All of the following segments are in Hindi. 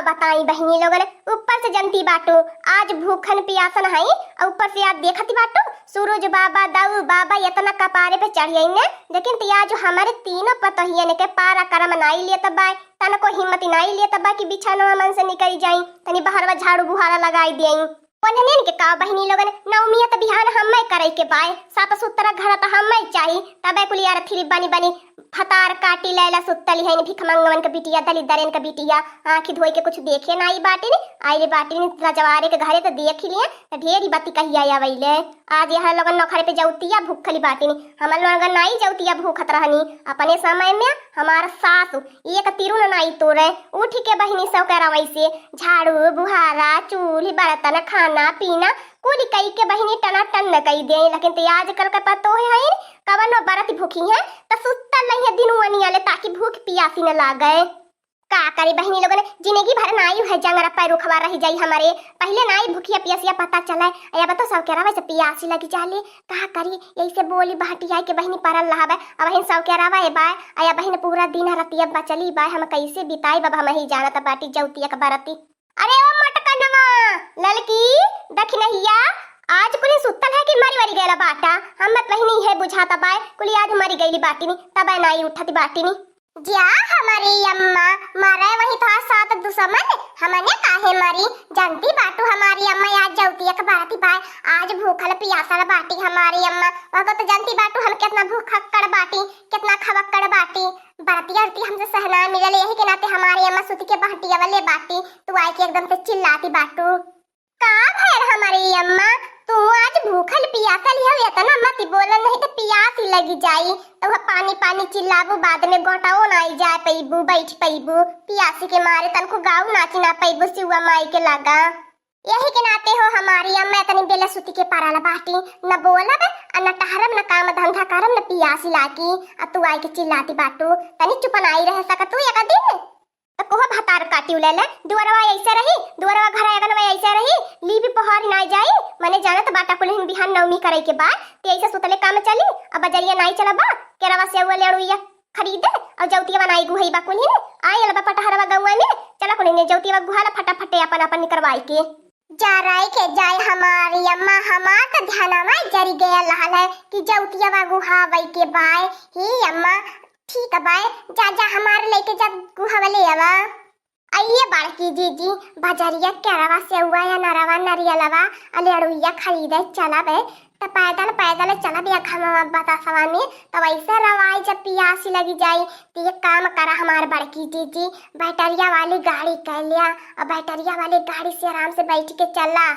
बताई बहनी लोगन, ऊपर से जनती बाटू आज भूखन पियासन है और ऊपर से आज देखती बाटू सूरज बाबा दाऊ बाबा इतना कपारे पे चढ़ गई ने। लेकिन तिया जो हमारे तीनों पतोहियन के पारा करम नाई लिए तब तन को हिम्मत नाई लिए तब कि बिछाना मन से निकल जाई तनी बहरवा झाड़ू बुहारा लगाई दियई। पन्हनेन के का बहनी लोगन नवमिया त बिहान हम्मै करे के बाय साफ सुथरा घर त हम्मै चाही तबे कुलियार थिरी बनी बनी फतार काटी लैला सुतली है भिख मंगवन के बिटिया दलिदरन के बिटिया आंखी धोई के कुछ देखे नाई बाटे ने आइले बाटे ने रजवारे के घरे तो देख लिए त ढेरी बाती कहिया आवेले। आज यह लोगन नौखरे पे जौतिया भूखली बाटे ने हमन लोगन नाई जौतिया भूखत रहनी अपने समय में हमार सासु एक तिरुन नाई तोरे उठ के बहिनी सब करा वैसे झाड़ू बुहारा चूल्ही बर्तन खाना पीना कुल कई के बहिनी टना टन न कई दे। लेकिन ते आजकल के पतो है कवनो बरत भूखी है त सुतल नहीं है दिन वनियाले ताकि भूख पियासी न लागे। का करे बहनी लोगन जिंदगी भर नाई है जंगरा पैरो खवा रही जाई हमारे पहले नाई भूखिया पियासिया पता चला या बतो सब कह रहा पियासी लगी जाले का करी ऐसे बोली बाटी आई के बहनी परल रहा अब बहन सब कह रहा है बाय आया बहन पूरा दिन रतिया बचली बाय हम कैसे बिताई बाबा हम ही जानत बाटी जौतिया के बरती। अरे ओ मटकनवा ललकी दख नहिया आज कुली सुतल है कि मरी मरी गैला बाटा हम मत बहनी है बुझाता बाय कुली आज मरी गईली बाटी नी तब नाई उठती बाटी नी जा हमारी अम्मा मारे वही था साथ दुश्मन हमने काहे मरी जानती बाटू हमारी अम्मा आज जौतिया के बाटी बाय आज भूखल पियासल बाटी हमारी अम्मा वह तो जानती बाटू हम कितना भूखक्कड़ बाटी कितना खवक्कड़ बाटी बरतिया हमसे सहना मिलल यही के नाते हमारी अम्मा सुती के बाटी वाले बाटी तू आई के एकदम से चिल्लाती बाटू का भैर हमारी अम्मा तू आज भूखल पियासल है इतना मत बोलन नहीं तो पियास ही लगी जाई तो पानी पानी चिल्लाबू बाद में गोटाओ नाई जाए पैबू बैठ पैबू पियासी के मारे तन को गाँव नाची ना पैबू सिवा माई के लगा यही के नाते हो हमारी अम्मा तनी बेला सुती के पाराला बाटी न बोलब न टहरम न काम धंधा करम न पियासी लागी तू आई के चिल्लाती बाटू तनी चुप नाई रह सका तू एक दिन तो कोह भतार काटी उलेले दुआरवा ऐसे रही दुआरवा घर आगनवा ऐसे रही ली भी पहाड़ ना जाई मने जानत बाटा कुलहिन बिहान नवमी करे के बाद ते ऐसे सुतले काम चली अब बजरिया नाई चलबा केरावा से उले अड़ुइया खरीदे और जौतिया बनाई गुहई बा कुलहिन आयल बा पटहरवा गौवा में चला कुलहिन जौतिया गुहाला फटाफटे अपन अपन करवाई के जा राई के जाय हमारी अम्मा हमार त ध्यानमा जरी गया लाल है कि जौतिया गुहा वई के बाय ही अम्मा ठीक है बाय जा जा हमारे लेके जा गुहा वाले आवा आइए बाड़की जीजी बाजारिया केरावा से हुआ या नरवा नरियलवा अले अड़ुइया खरीदे चला बे तो पैदल पैदल चला बे खमा बता सवा में तो वैसे रवाई जब पियासी लगी जाई तो ये काम करा हमारे बड़की जीजी बैटरिया वाली गाड़ी कर लिया और बैटरिया वाली गाड़ी से आराम से बैठ के चला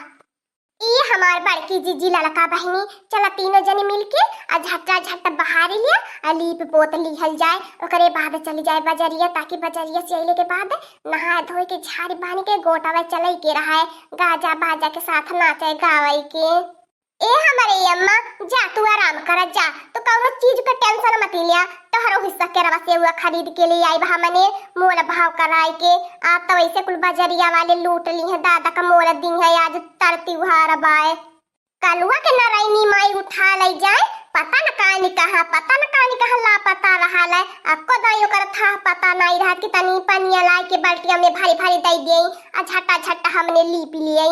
ये हमार बड़की जीजी लड़का बहनी चला तीनों जने मिलके आ झट्टा झट्टा बहारी लिया आ लीप पोत लिहल जाए ओकरे बाद चली जाए बजरिया ताकि बजरिया से अइले के बाद नहा धोई के झाड़ी बांध के गोटावा चले के रहा है गाजा बाजा के साथ नाचे गावई के। ए हमारे अम्मा जा तू आराम कर जा तो कौनो चीज का टेंशन मत लिया तोहरो हिस्सा के रवा से हुआ खरीद के लिए आई बा हमने मोल भाव कराई के आ तो वैसे कुल बजरिया वाले लूट ली है दादा का मोल दी है आज तरती उहार बाय कलुआ के नारायणी माई उठा ले जाए पता न कहानी लापता रहा है आपको दाइयों कर था पता नहीं रहा कि तनी पनिया लाई के बाल्टिया में भारी भारी दई दिए आ झट्टा झट्टा हमने लीप लिए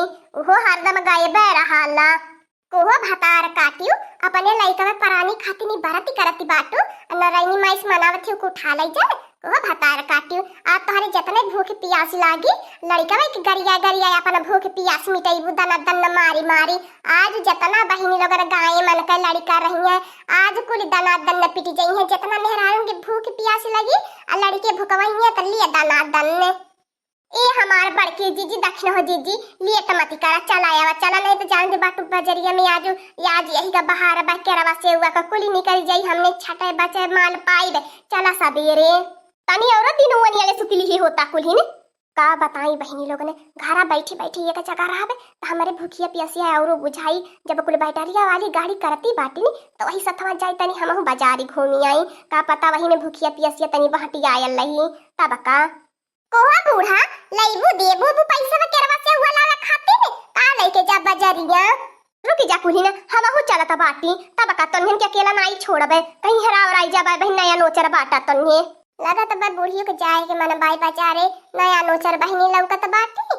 वो हरदम गायब रहा ला कोहो भतार काटियो अपने लइका में परानी खातिनी बरती करती बाटू नारायणी माई मनावती को उठा ले जाए कोहो भतार काटियो आप तोहरे जतने भूख प्यास लागी लड़का में गरिया गरिया अपन भूख प्यास मिटाई दना दन मारी मारी आज जतना बहिनी लोग गाय मन का लड़का रही है आज कुल दना दन पिट जाई है जतना मेहरारू की भूख प्यास लगी आ लड़के भूखवई है त लिए दना दन ए हमार बड़की जीजी दक्षिण हो जीजी लिए टमाटी करा चलाया चला नहीं तो जान दे बाटू बजरिया में आज यही का बहार बा केरवा से हुआ का कुली निकल जाई हमने छटे बचे माल पाई दे चला सबेरे तनी और दिन वनियाले सुतली ही होता कुली ने का बताई बहनी लोग ने घरा बैठी बैठी एक जगह रहबे तो हमारे भूखिया पियासिया और बुझाई जब कुल बैटरिया वाली गाड़ी करती बाटी नी तो वही सथवा जाई तनी हमहु बाजारी घूमी आई का पता वही में भूखिया पियासिया तनी बहटी आयल रही तब का कोहा बूढ़ा लईबू देबू बू पैसा केरवा से हुआ ला खाते ने का लेके जा बजरिया रुकी जा कुली ने हमहु चलता बाटी तब का तन्हन के अकेला नाई छोड़बे कहीं हराव राई जाबे बहन नया नोचर बाटा तन्हे लगा तो बा बूढ़ियों के जाए के मन बाई बाजारे नया नोचर बहिनी लौकत बाटी।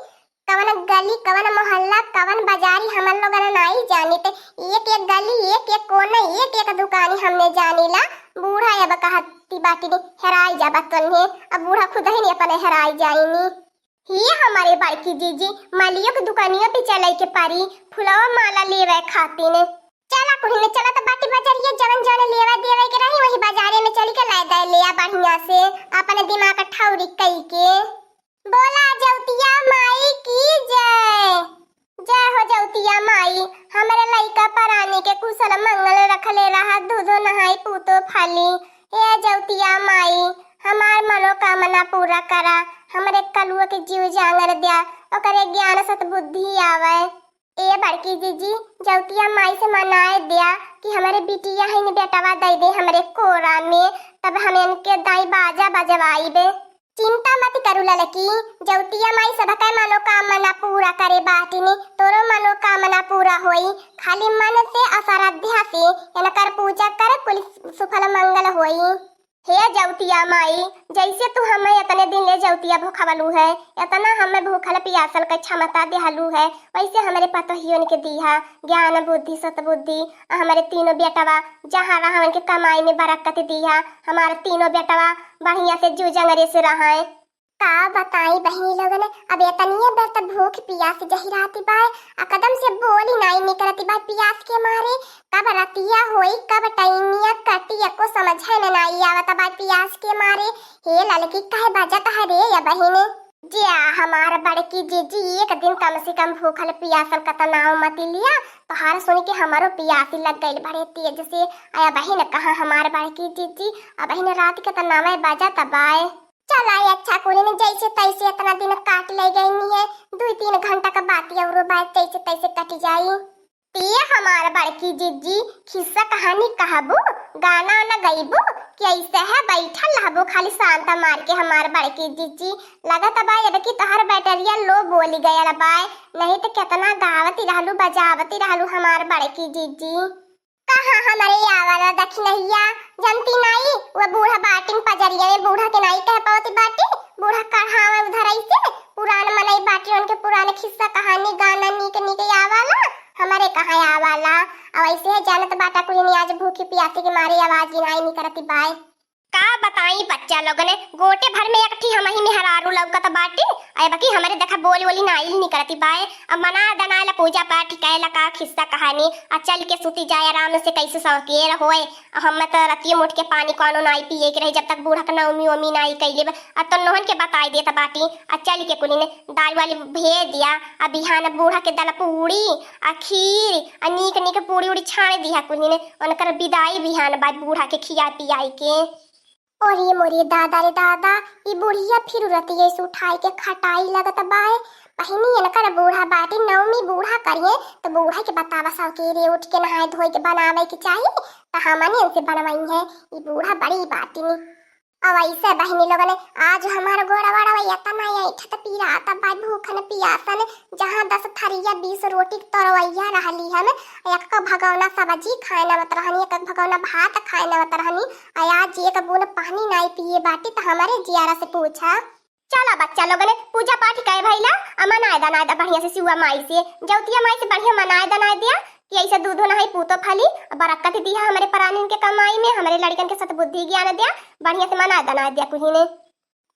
कवन गली कवन मोहल्ला कवन बाजारी हमन लोगन नहीं जानी ते एक एक गली एक एक कोना एक एक दुकानी हमने जानीला। बूढ़ा अब कहती बाटी ने हेराई जा बतने अब बूढ़ा खुद ही नहीं अपने हेराई जाईनी। ये हमारे बाकी जीजी मालियों की दुकानियों पे चलाई के पारी फुलवा माला लेवे खाती ने। चला कुड़ी ने चला तो बाटी बाजारिया जवन जवन लेवा देवे के रही वही बाजारे में चली के ला दे लिया बढ़िया से अपने दिमाग का ठौरी कई के। बोला जौतिया माई की जय। जय हो जौतिया माई। हमारे लइका पराने के कुशल मंगल रखले रहा दूधो नहाई पूतो फाली। ए जौतिया माई हमार मनोकामना पूरा करा। हमारे कलुआ के जीव जांगर दिया ओकरे ज्ञान सत बुद्धि आवे। ए बड़की जीजी जौतिया माई से मनाए दिया कि हमारे बिटिया है ने बेटावा दे दे हमारे कोरा में तब हम इनके दाई बाजा बजवाई बे। चिंता मत करू ललकी जौतिया माई सबका मनोकामना पूरा करे बाटिनी तोरो मनोकामना पूरा होई। खाली मन से असाराध्या से इनकर पूजा कर कुल सुफल मंगल होई। हे जौतिया माई जैसे तू हमें इतने दिन ले जौतिया भूखवलू है इतना हमें भूखल पियासल का क्षमता देहलू है वैसे हमारे पतोहियों के दीहा ज्ञान बुद्धि सतबुद्धि। हमारे तीनों बेटवा जहाँ रहा उनके कमाई में बरकत दीहा। हमारे तीनों बेटवा बढ़िया से जू जंगरे से रहा। का बताई बहनी लोगन अब इतनी बेर तक भूख पियास जहिराती बाय कदम से बोली नहीं निकलती बाय पियास के मारे। कब रतिया होई कब टाइमिया कटिया को समझ में नहीं आवता बाय पियास के मारे। हे ललकी काहे बजत है रे या बहिने। जिया हमारा बड़की जीजी एक दिन कम से कम भूखल पियासल का तनाव मत लिया तो हार सुन के हमारो पियासी लग गई बड़े तेज से। आया बहन कहा हमारे बड़की जीजी अब बहन रात के तनाव बजा तबाए। चला अच्छा कोने ने जैसे तैसे इतना दिन काट ले गई नहीं है 2-3 घंटा का बात और बात जैसे तैसे कट जाई। ते हमारा बड़की जीजी खिस्सा कहानी कहबू गाना ना गईबू कि ऐसे है बैठल रहबू खाली शांता मार के। हमारे बड़की जीजी लगत बाय अब की तोहर बैटरिया लो बोली गया बाय नहीं तो कितना गावती रहलू बजावती रहलू। हमारे बड़की जीजी कहाँ हमारे आवाला दक्षिणैया जनती नहीं वो बूढ़ा बाटिन पजरिया में बूढ़ा के नहीं कह पाती बाटी बूढ़ा कहावा उधर ऐसे पुरान मनई बाटी उनके पुराने खिस्सा कहानी गाना नीक नीक आवाला हमारे कहाँ आवाला। अब ऐसे है जानत बाटा कुछ नहीं आज भूखी प्यासी के मारे आवाज गिनाई नहीं करती बाय। का बताई बच्चा लोगन ने गोटे भर में एक ठी हम ही में हरारू लौकत बाटी आई बाकी हमारे देखा बोली बोली नाइल नहीं करती बाय। अब मना दनाला पूजा पाठ कैला का खिस्सा कहानी आ चल के सुती जाए आराम से कैसे सौकेर होए। हम तो रतिये मुठ के पानी कोनो नाई पिए के रही जब तक बूढ़ा का नौमी ओमी नाई कैले आ तो नोहन के बताई देता बाटी आ चल के कुली ने दाल वाली भेज दिया आ बिहान बूढ़ा के दल पूड़ी आ खीर आ नीक नीक पूड़ी उड़ी छान दिया कुली ने उनकर विदाई बिहान बाद बूढ़ा के खिया पियाई के। और ये मोरी दादा रे दादा ये बुढ़िया फिर रतिये से उठाई के खटाई लगत बाय। बहिनी इनकर बूढ़ा बाटी नवमी बूढ़ा करिए तो बूढ़ा के बतावा सवेरे उठ के नहाए धोए के बनावे के चाहिए तो हमने इनसे बनवाई है ये बूढ़ा बड़ी बाटी ने। अब ऐसे बहनी लोगों ने आज हमारा गोड़ा वाड़ा वही इतना ऐठा पीरा आता बाय भूखन पियासन जहाँ 10 थरिया 20 रोटी तरवैया रहली हम एक का भगौना सब्जी खाए ना मत रहनी एक भगौना भात खाए ना मत रहनी आज एक बूंद पानी नहीं पिए बाटी तो हमारे जियारा से पूछा। चला बच्चा लोगों ने पूजा पाठ कहे भैला मनाए दनाए बढ़िया से सिवा माई से जौतिया माई से बढ़िया मनाए दनाए दिया कि ऐसे दूधो नहीं पूतो फली बरकत दिया हमारे परानी के कमाई में हमारे लड़कन के साथ बुद्धि ज्ञान दिया बढ़िया से मना दना दिया कुछ ने।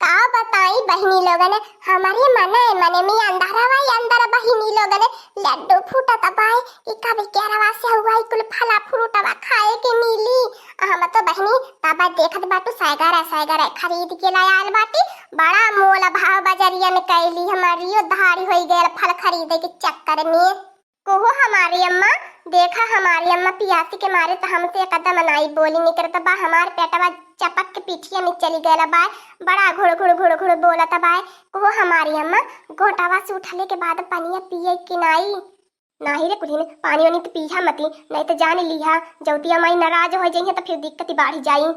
का बताई बहनी लोगन ने हमारे मने में अंदर बहनी लोगन ने लड्डू फूटा तबाई कि कभी केरवा से हुआ कुल फला फ्रूटवा खाए के मिली। हम तो बहनी तबा देखत बाटू सागर खरीद के लायल बाटी बड़ा मोल भाव बाजारिया में कैली हमारी धारी हो गया फल खरीदे के चक्कर में। कोहो हमारी अम्मा देखा हमारी अम्मा पियासी के मारे तो हमसे कदम नहीं बोली नहीं करता बा हमारे पेटवा चपक के पीठिया में चली गया बाय बड़ा घुड़ बोला था बाय। कोहो हमारी अम्मा घोटावा से उठले के बाद पानिया पिए कि नहीं रे कुड़ी ने पानी वानी तो पीहा मती नहीं तो जान लिहा जौतिया माई नाराज हो जाइए तो फिर दिक्कत बढ़ जाई।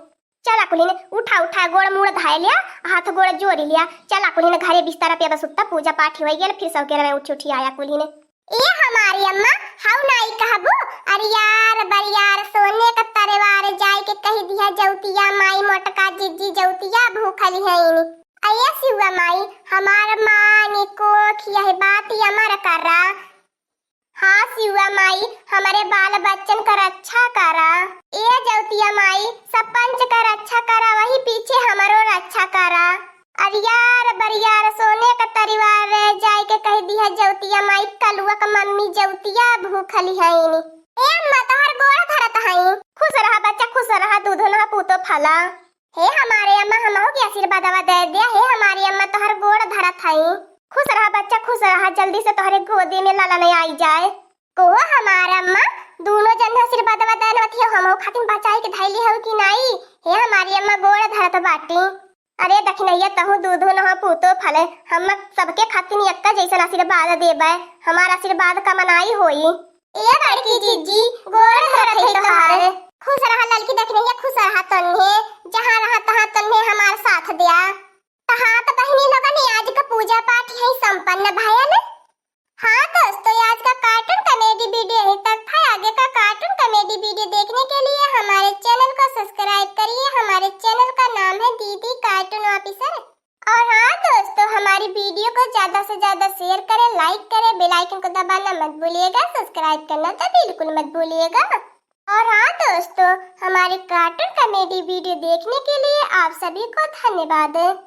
चला कुली ने उठा गोड़ मुड़ धाय लिया हाथ गोड़ जोड़ लिया। चला कुली ने घरे बिस्तर पे बस सुत्ता पूजा पाठ हो गया फिर सौकेरा में उठी आया कुली ने। ये हमारी अम्मा हाउ नाई कहबो। अरे यार बरियार सोने का तरवार जाय के कही दिया जौतिया माई मोटका जिज्जी जौतिया भूखली है इनी। अये सिवा माई हमार मानी को खिया है बात ही अमर कर रहा। हाँ सिवा माई हमारे बाल बच्चन का रक्षा करा। ये जौतिया माई सरपंच का रक्षा करा वही पीछे हमारो रक्षा करा। अरे यार बरियार सोने का परिवार रह जाए के कह दिया जौतिया माई कलुआ का मम्मी जौतिया भूखली है इनी। ए अम्मा तोहर गोड़ धरत हई। खुश रहा बच्चा खुश रहा दूध ना पूतो फला। हे हमारे अम्मा हमहु के आशीर्वाद दे दिया। हे हमारी अम्मा तोहर गोड़ धरत हई। खुश रहा बच्चा खुश रहा जल्दी से तोहरे गोदी में लाला नहीं आई जाए। को हमारा अम्मा दोनों जन आशीर्वाद देन वथि हमहु खातिन बचाई के धैली हो कि नहीं। हे हमारी अम्मा गोड़ धरत बाटी। अरे दखिनैया तहु दूधो न पूतो फले हम सबके खातिन यक्का जैसन आशीर्वाद देबै। हमार आशीर्वाद का मनाई होई। ए बड़की जीजी गोड़ धरत है तोहार। खुश रहा ललकी दखिनैया खुश रहा तन्हे जहां रहा तहां तन्हे हमार साथ दिया। तहां तो बहनी लोगन आज का पूजा पाठ है संपन्न भयल। हाँ दोस्तों आज का कार्टून कॉमेडी वीडियो यहीं तक था। आगे का कार्टून कॉमेडी वीडियो देखने के लिए हमारे चैनल को सब्सक्राइब करिए। हमारे चैनल का नाम है दीदी कार्टून ऑफिसर। और हाँ दोस्तों हमारी वीडियो को ज्यादा से ज्यादा शेयर करें, लाइक करें, बेल आइकन को दबाना मत भूलिएगा, सब्सक्राइब करना तो बिल्कुल मत भूलिएगा। और हाँ दोस्तों हमारी कार्टून कॉमेडी वीडियो देखने के लिए आप सभी को धन्यवाद।